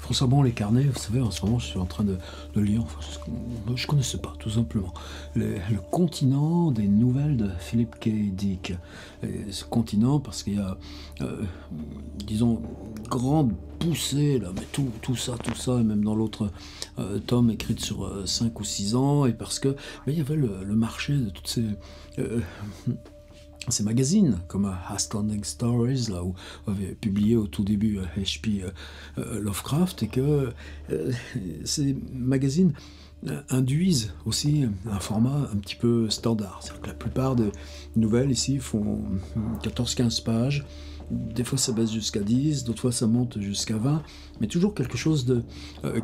François Bon, les carnets, vous savez, en ce moment, je suis en train de lire, enfin, je ne connaissais pas, tout simplement, le continent des nouvelles de Philip K. Dick. Et ce continent, parce qu'il y a, disons, grande poussée, là, mais tout ça, et même dans l'autre tome, écrite sur 5 ou 6 ans, et parce que il y avait le marché de toutes ces magazines comme Astounding Stories, là où avait publié au tout début H.P. Lovecraft, et que ces magazines induisent aussi un format un petit peu standard. C'est-à-dire que la plupart des nouvelles ici font 14-15 pages. Des fois ça baisse jusqu'à 10, d'autres fois ça monte jusqu'à 20, mais toujours quelque chose de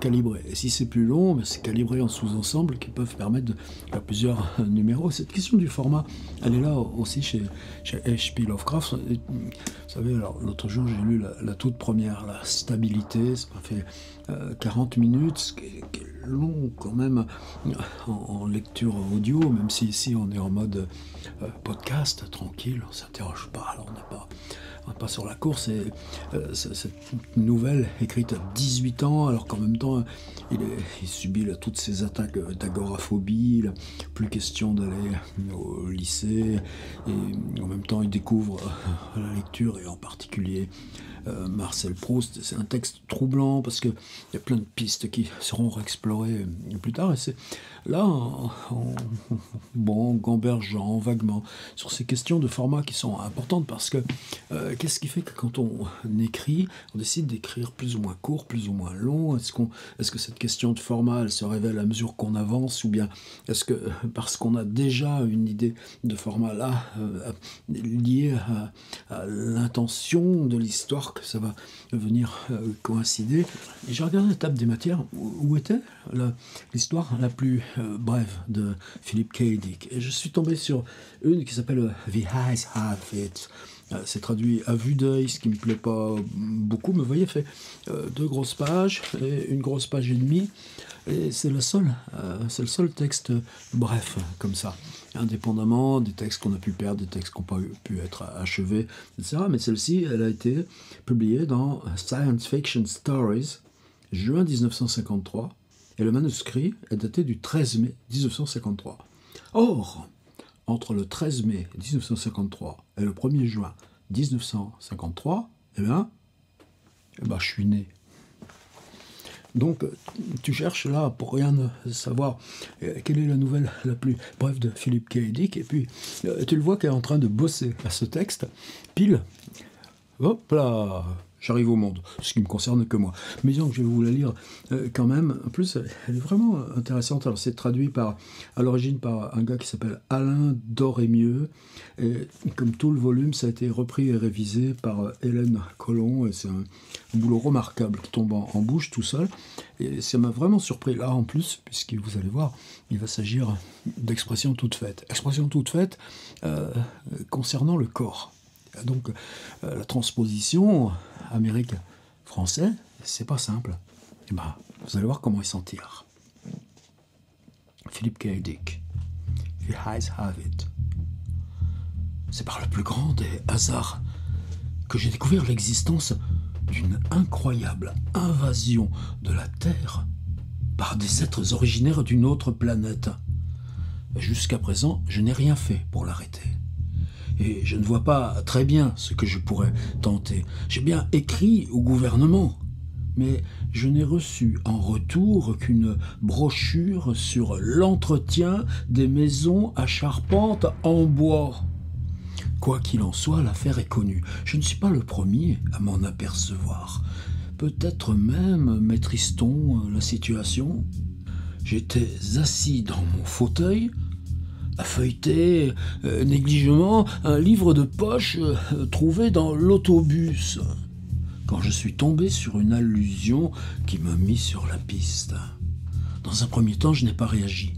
calibré. Et si c'est plus long, c'est calibré en sous-ensembles qui peuvent permettre de faire plusieurs numéros. Cette question du format, elle est là aussi chez H.P. Lovecraft. Et, vous savez, alors l'autre jour j'ai lu la toute première, la stabilité, ça m'a fait 40 minutes, ce qui est long quand même en lecture audio, même si ici on est en mode podcast, tranquille, on ne s'interroge pas, alors on n'est pas sur la course. Et cette nouvelle écrite à 18 ans, alors qu'en même temps il subit toutes ces attaques d'agoraphobie, plus question d'aller au lycée, et en même temps il découvre la lecture, et en particulier Marcel Proust. C'est un texte troublant parce qu'il y a plein de pistes qui seront réexplorées plus tard, et c'est là en gambergeant vaguement sur ces questions de format qui sont importantes, parce que qu'est-ce qui fait que quand on écrit, on décide d'écrire plus ou moins court, plus ou moins long? Est-ce que cette question de format, elle se révèle à mesure qu'on avance, ou bien est-ce que parce qu'on a déjà une idée de format là, liée à l'intention de l'histoire, que ça va venir coïncider? Et j'ai regardé la table des matières, où était l'histoire la plus brève de Philip K. Dick, et je suis tombé sur une qui s'appelle The Eyes Have It. C'est traduit à vue d'œil, ce qui me plaît pas beaucoup, mais vous voyez, fait 2 grosses pages et une grosse page et demie, et c'est le seul texte bref comme ça, indépendamment des textes qu'on a pu perdre, des textes qui n'ont pas pu être achevés, etc. Mais celle-ci, elle a été publiée dans Science Fiction Stories, juin 1953, et le manuscrit est daté du 13 mai 1953. Or, entre le 13 mai 1953 et le 1er juin 1953, eh ben, je suis né. Donc, tu cherches là pour rien savoir quelle est la nouvelle la plus brève de Philip K. Dick, et puis tu le vois qu'elle est en train de bosser à ce texte, pile, hop là, j'arrive au monde, ce qui me concerne que moi. Mais disons que je vais vous la lire quand même. En plus, elle est vraiment intéressante. Alors, c'est traduit à l'origine par un gars qui s'appelle Alain Dorémieux. Et comme tout le volume, ça a été repris et révisé par Hélène Collomb. Et c'est un boulot remarquable qui tombe en bouche tout seul. Et ça m'a vraiment surpris là en plus, puisque vous allez voir, il va s'agir d'expressions toutes faites. Expressions toutes faites concernant le corps. Donc, la transposition amérique-français, c'est pas simple. Et vous allez voir comment il s'en tire. Philip K. Dick, The Eyes Have It. C'est par le plus grand des hasards que j'ai découvert l'existence d'une incroyable invasion de la Terre par des êtres originaires d'une autre planète. Jusqu'à présent, je n'ai rien fait pour l'arrêter. Et je ne vois pas très bien ce que je pourrais tenter. J'ai bien écrit au gouvernement, mais je n'ai reçu en retour qu'une brochure sur l'entretien des maisons à charpente en bois. Quoi qu'il en soit, l'affaire est connue. Je ne suis pas le premier à m'en apercevoir. Peut-être même maîtrise-t-on la situation. J'étais assis dans mon fauteuil, à feuilleter négligemment un livre de poche trouvé dans l'autobus, quand je suis tombé sur une allusion qui m'a mis sur la piste. Dans un premier temps, je n'ai pas réagi.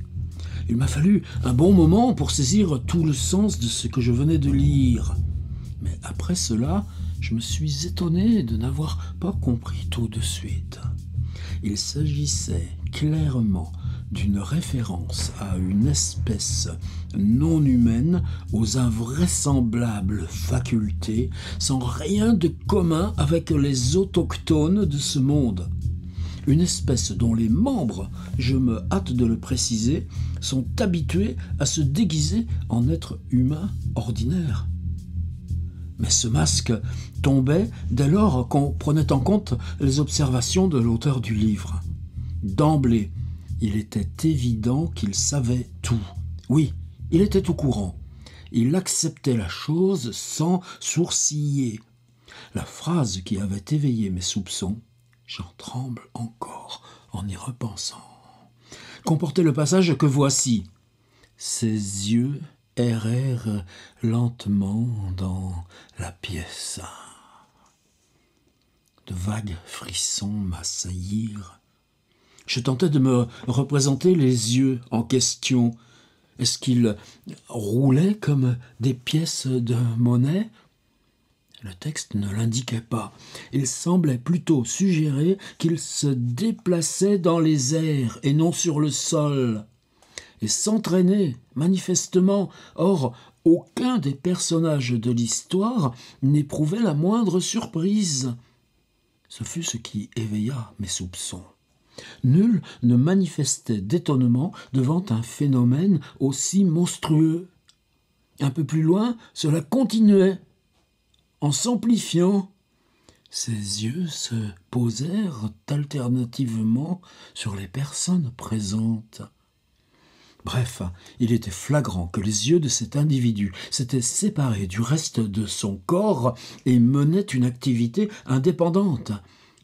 Il m'a fallu un bon moment pour saisir tout le sens de ce que je venais de lire. Mais après cela, je me suis étonné de n'avoir pas compris tout de suite. Il s'agissait clairement d'une référence à une espèce non humaine aux invraisemblables facultés, sans rien de commun avec les autochtones de ce monde. une espèce dont les membres, je me hâte de le préciser, sont habitués à se déguiser en êtres humains ordinaires. Mais ce masque tombait dès lors qu'on prenait en compte les observations de l'auteur du livre. D'emblée, il était évident qu'il savait tout. Oui, il était au courant. Il acceptait la chose sans sourciller. La phrase qui avait éveillé mes soupçons, j'en tremble encore en y repensant, comportait le passage que voici. Ses yeux errèrent lentement dans la pièce. De vagues frissons m'assaillirent. Je tentais de me représenter les yeux en question. Est-ce qu'ils roulaient comme des pièces de monnaie ? Le texte ne l'indiquait pas. Il semblait plutôt suggérer qu'ils se déplaçaient dans les airs et non sur le sol, et s'entraînaient manifestement. Or, aucun des personnages de l'histoire n'éprouvait la moindre surprise. Ce fut ce qui éveilla mes soupçons. Nul ne manifestait d'étonnement devant un phénomène aussi monstrueux. Un peu plus loin, cela continuait. En s'amplifiant, ses yeux se posèrent alternativement sur les personnes présentes. Bref, il était flagrant que les yeux de cet individu s'étaient séparés du reste de son corps et menaient une activité indépendante.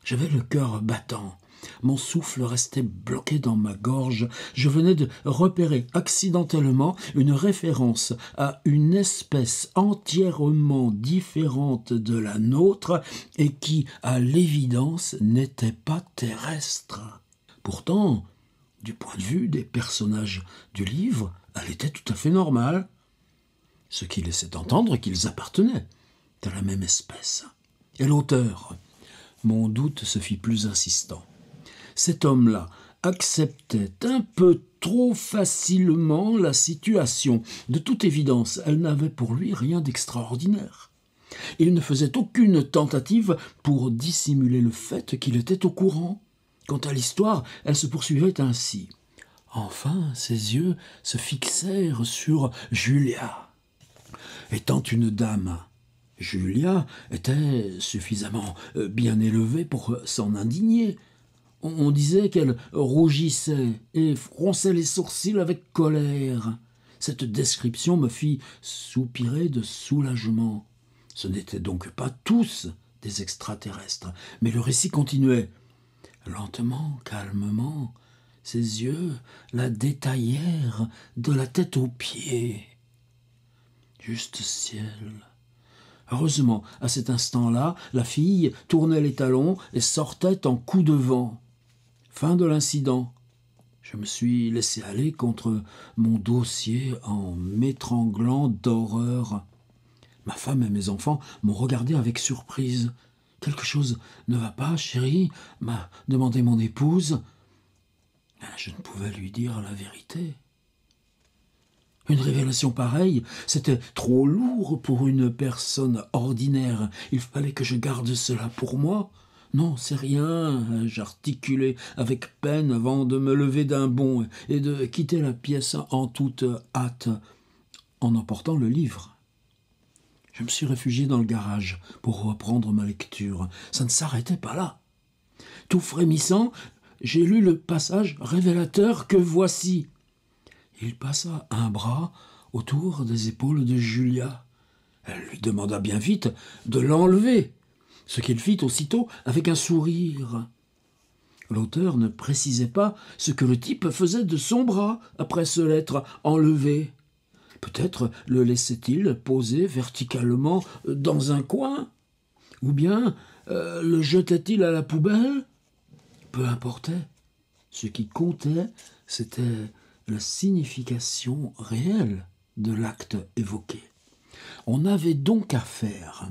J'avais le cœur battant. Mon souffle restait bloqué dans ma gorge. Je venais de repérer accidentellement une référence à une espèce entièrement différente de la nôtre et qui, à l'évidence, n'était pas terrestre. Pourtant, du point de vue des personnages du livre, elle était tout à fait normale, ce qui laissait entendre qu'ils appartenaient à la même espèce. Et l'auteur, mon doute se fit plus insistant. Cet homme-là acceptait un peu trop facilement la situation. De toute évidence, elle n'avait pour lui rien d'extraordinaire. Il ne faisait aucune tentative pour dissimuler le fait qu'il était au courant. Quant à l'histoire, elle se poursuivait ainsi. Enfin, ses yeux se fixèrent sur Julia. Étant une dame, Julia était suffisamment bien élevée pour s'en indigner. On disait qu'elle rougissait et fronçait les sourcils avec colère. Cette description me fit soupirer de soulagement. Ce n'étaient donc pas tous des extraterrestres, mais le récit continuait. Lentement, calmement, ses yeux la détaillèrent de la tête aux pieds. Juste ciel. Heureusement, à cet instant-là, la fille tournait les talons et sortait en coup de vent. Fin de l'incident. Je me suis laissé aller contre mon dossier en m'étranglant d'horreur. Ma femme et mes enfants m'ont regardé avec surprise. « Quelque chose ne va pas, chérie ?» m'a demandé mon épouse. Je ne pouvais lui dire la vérité. Une révélation pareille, c'était trop lourd pour une personne ordinaire. Il fallait que je garde cela pour moi. Non, c'est rien, j'articulai avec peine avant de me lever d'un bond et de quitter la pièce en toute hâte, en emportant le livre. Je me suis réfugié dans le garage pour reprendre ma lecture. Ça ne s'arrêtait pas là. Tout frémissant, j'ai lu le passage révélateur que voici. Il passa un bras autour des épaules de Julia. Elle lui demanda bien vite de l'enlever, ce qu'il fit aussitôt avec un sourire. L'auteur ne précisait pas ce que le type faisait de son bras après se l'être enlevé. Peut-être le laissait-il posé verticalement dans un coin, ou bien le jetait-il à la poubelle. Peu importait. Ce qui comptait, c'était la signification réelle de l'acte évoqué. On avait donc affaire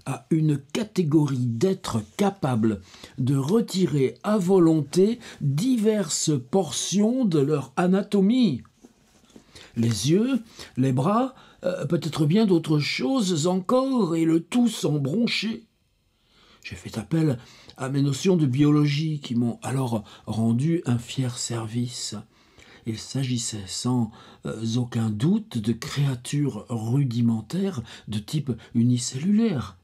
à une catégorie d'êtres capables de retirer à volonté diverses portions de leur anatomie. Les yeux, les bras, peut-être bien d'autres choses encore, et le tout sans broncher. J'ai fait appel à mes notions de biologie qui m'ont alors rendu un fier service. Il s'agissait sans aucun doute de créatures rudimentaires de type unicellulaire,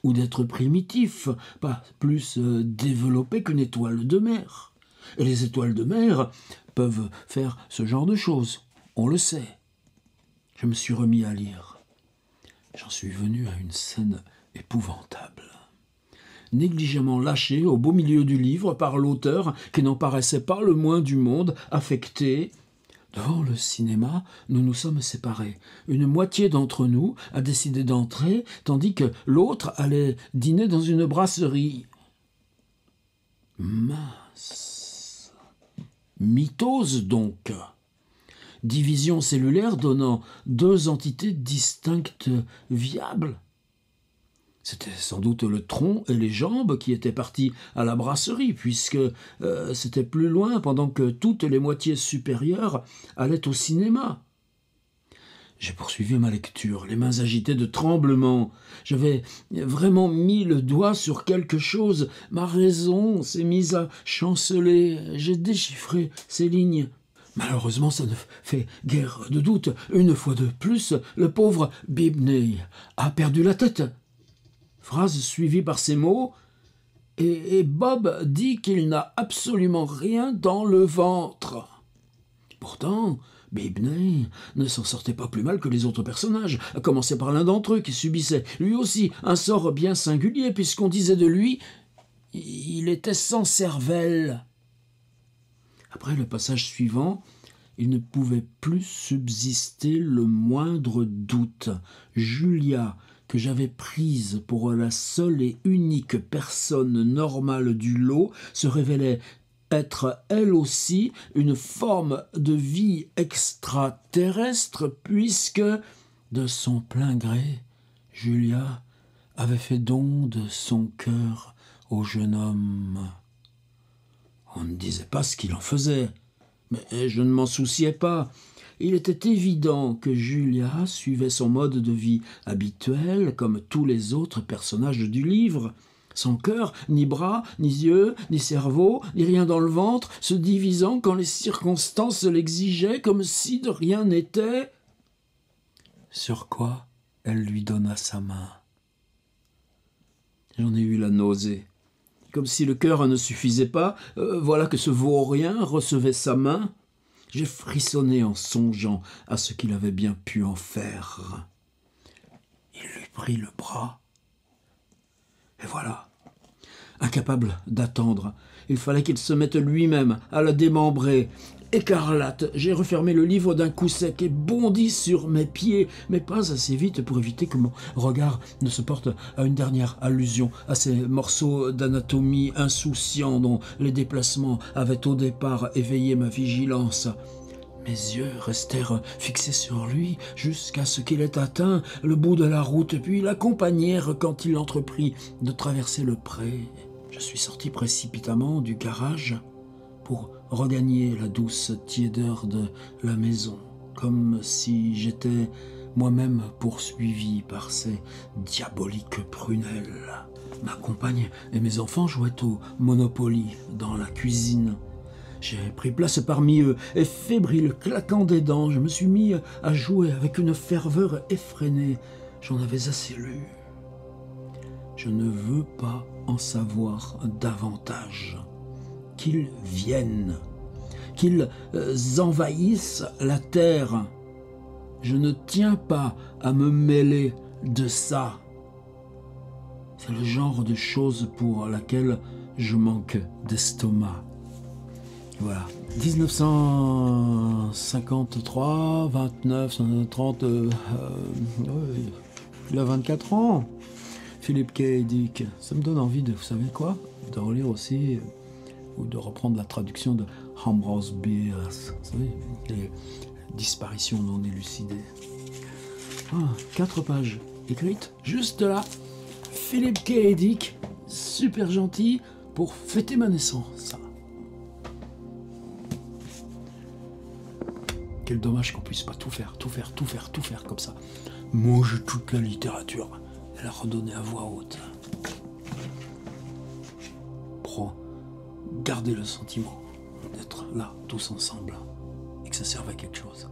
ou d'êtres primitifs, pas plus développés qu'une étoile de mer. Et les étoiles de mer peuvent faire ce genre de choses, on le sait. Je me suis remis à lire. J'en suis venu à une scène épouvantable. Négligemment lâché au beau milieu du livre par l'auteur qui n'en paraissait pas le moins du monde affecté. Devant le cinéma, nous nous sommes séparés. Une moitié d'entre nous a décidé d'entrer, tandis que l'autre allait dîner dans une brasserie. Mince. Mitose donc. Division cellulaire donnant deux entités distinctes viables. C'était sans doute le tronc et les jambes qui étaient partis à la brasserie, puisque c'était plus loin pendant que toutes les moitiés supérieures allaient au cinéma. J'ai poursuivi ma lecture, les mains agitées de tremblement. J'avais vraiment mis le doigt sur quelque chose. Ma raison s'est mise à chanceler. J'ai déchiffré ces lignes. Malheureusement, ça ne fait guère de doute. Une fois de plus, le pauvre Bibney a perdu la tête. Phrase suivie par ces mots, et Bob dit qu'il n'a absolument rien dans le ventre. Pourtant, Bibney ne s'en sortait pas plus mal que les autres personnages, à commencer par l'un d'entre eux qui subissait lui aussi un sort bien singulier, puisqu'on disait de lui « il était sans cervelle ». Après le passage suivant, il ne pouvait plus subsister le moindre doute. Julia, que j'avais prise pour la seule et unique personne normale du lot, se révélait être elle aussi une forme de vie extraterrestre, puisque, de son plein gré, Julia avait fait don de son cœur au jeune homme. On ne disait pas ce qu'il en faisait, mais je ne m'en souciais pas. Il était évident que Julia suivait son mode de vie habituel, comme tous les autres personnages du livre. Sans cœur, ni bras, ni yeux, ni cerveau, ni rien dans le ventre, se divisant quand les circonstances l'exigeaient, comme si de rien n'était. Sur quoi elle lui donna sa main. J'en ai eu la nausée. Comme si le cœur ne suffisait pas, voilà que ce vaurien recevait sa main. J'ai frissonné en songeant à ce qu'il avait bien pu en faire. Il lui prit le bras. Et voilà, incapable d'attendre, il fallait qu'il se mette lui-même à la démembrer. Écarlate, j'ai refermé le livre d'un coup sec et bondi sur mes pieds, mais pas assez vite pour éviter que mon regard ne se porte à une dernière allusion à ces morceaux d'anatomie insouciants dont les déplacements avaient au départ éveillé ma vigilance. Mes yeux restèrent fixés sur lui jusqu'à ce qu'il ait atteint le bout de la route, puis l'accompagnèrent quand il entreprit de traverser le pré. Je suis sorti précipitamment du garage pour regagner la douce tiédeur de la maison, comme si j'étais moi-même poursuivi par ces diaboliques prunelles. Ma compagne et mes enfants jouaient au Monopoly dans la cuisine. J'ai pris place parmi eux, et fébrile, claquant des dents, je me suis mis à jouer avec une ferveur effrénée. J'en avais assez lu. Je ne veux pas en savoir davantage. Qu'ils viennent, qu'ils envahissent la terre. Je ne tiens pas à me mêler de ça. C'est le genre de chose pour laquelle je manque d'estomac. Voilà, 1953, 29, 30, il a 24 ans, Philip K. Dick. Ça me donne envie de, vous savez quoi, de relire aussi, ou de reprendre la traduction de Ambrose Bierce, vous savez, les disparitions non élucidées. 4 pages écrites, juste là, Philip K. Dick, super gentil, pour fêter ma naissance. Quel dommage qu'on puisse pas tout faire comme ça. Manger toute la littérature et la redonner à voix haute. garder le sentiment d'être là, tous ensemble, et que ça serve à quelque chose.